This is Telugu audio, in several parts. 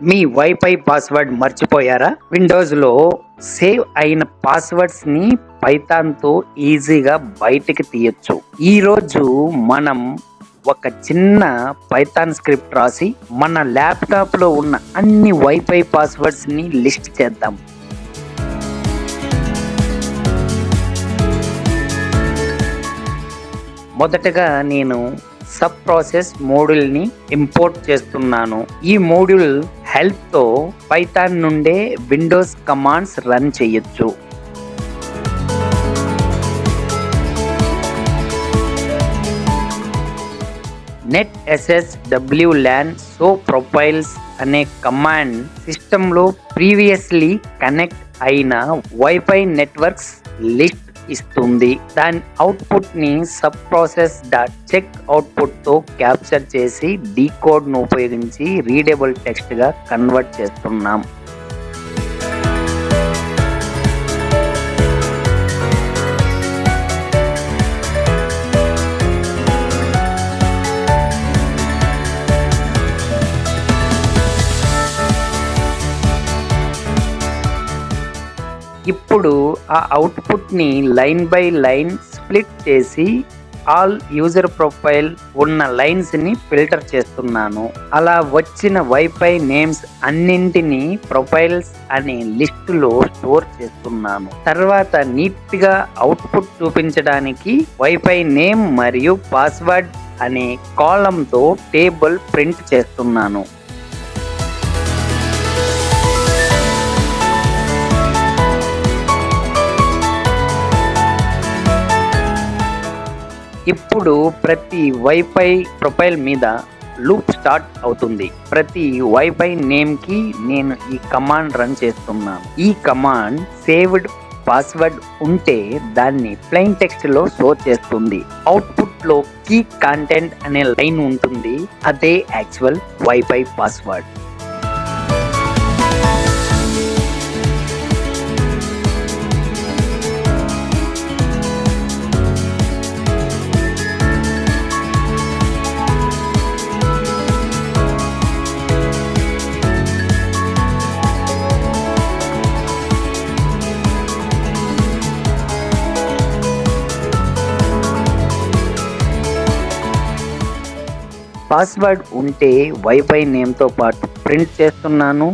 మీ వైఫై పాస్వర్డ్ మర్చిపోయారా? విండోస్లో సేవ్ అయిన పాస్వర్డ్స్ ని పైథాన్తో ఈజీగా బయటికి తీయొచ్చు. ఈరోజు మనం ఒక చిన్న పైథాన్ స్క్రిప్ట్ రాసి మన ల్యాప్టాప్ లో ఉన్న అన్ని వైఫై పాస్వర్డ్స్ ని లిస్ట్ చేద్దాం. మొదటగా నేను సబ్ ప్రాసెస్ మోడ్యూల్ ని ఇంపోర్ట్ చేస్తున్నాను. ఈ మోడ్యూల్ హెల్ప్ తో పైథాన్ నుండే విండోస్ కమాండ్స్ రన్ చేయొచ్చు. netsswlan show profiles అనే కమాండ్ సిస్టంలో ప్రీవియస్లీ కనెక్ట్ అయిన వైఫై నెట్వర్క్స్ లిస్ట్ ఇస్తుంది. దాని అవుట్పుట్ ని sub process dot check output తో క్యాప్చర్ చేసి డీకోడ్ ను ఉపయోగించి రీడబుల్ టెక్స్ట్ గా కన్వర్ట్ చేస్తున్నాం. ఇప్పుడు ఆ అవుట్పుట్ ని లైన్ బై లైన్ స్ప్లిట్ చేసి ఆల్ యూజర్ ప్రొఫైల్ ఉన్న లైన్స్ ని ఫిల్టర్ చేస్తున్నాను. అలా వచ్చిన వైఫై నేమ్స్ అన్నింటినీ ప్రొఫైల్స్ అనే లిస్ట్ లో స్టోర్ చేస్తున్నాను. తర్వాత నీట్ గా అవుట్పుట్ చూపించడానికి వైఫై నేమ్ మరియు పాస్వర్డ్ అనే కాలమ్ తో టేబుల్ ప్రింట్ చేస్తున్నాను. ఇప్పుడు ప్రతి వైఫై ప్రొఫైల్ మీద లూప్ స్టార్ట్ అవుతుంది. ప్రతి వైఫై నేమ్ కి నేను ఈ కమాండ్ రన్ చేస్తున్నాను. ఈ కమాండ్ సేవ్డ్ పాస్వర్డ్ ఉంటే దాన్ని ప్లెయిన్ టెక్స్ట్ లో షో చేస్తుంది. అవుట్పుట్ లో కీ కంటెంట్ అనే లైన్ ఉంటుంది. అదే యాక్చువల్ వైఫై పాస్వర్డ్. పాస్వర్డ్ ఉంటే వైఫై నేమ్ తో పాటు ప్రింట్ చేస్తున్నాను.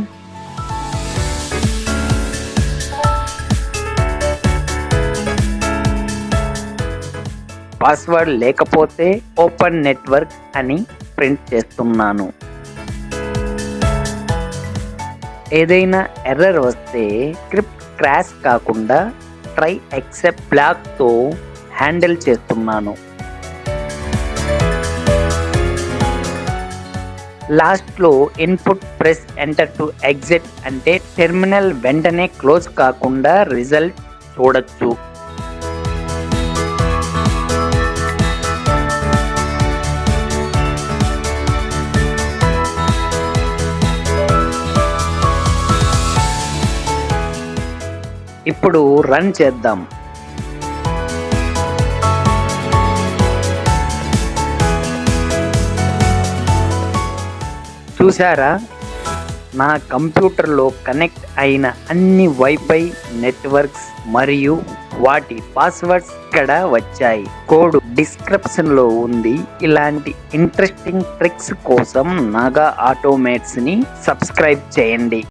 పాస్వర్డ్ లేకపోతే ఓపెన్ నెట్వర్క్ అని ప్రింట్ చేస్తున్నాను. ఏదైనా ఎర్రర్ వస్తే స్క్రిప్ట్ క్రాష్ కాకుండా ట్రై ఎక్సెప్ట్ బ్లాక్ తో హ్యాండిల్ చేస్తున్నాను. లాస్ట్ లో input press enter to exit అంటే టెర్మినల్ వెంటనే క్లోజ్ కాకుండా రిజల్ట్ చూడొచ్చు. ఇప్పుడు రన్ చేద్దాం. చూసారా, నా కంప్యూటర్లో కనెక్ట్ అయిన అన్ని వైఫై నెట్వర్క్స్ మరియు వాటి పాస్వర్డ్స్ ఇక్కడ వచ్చాయి. కోడ్ డిస్క్రిప్షన్ లో ఉంది. ఇలాంటి ఇంట్రెస్టింగ్ ట్రిక్స్ కోసం నాగా ఆటోమేట్స్ ని సబ్స్క్రైబ్ చేయండి.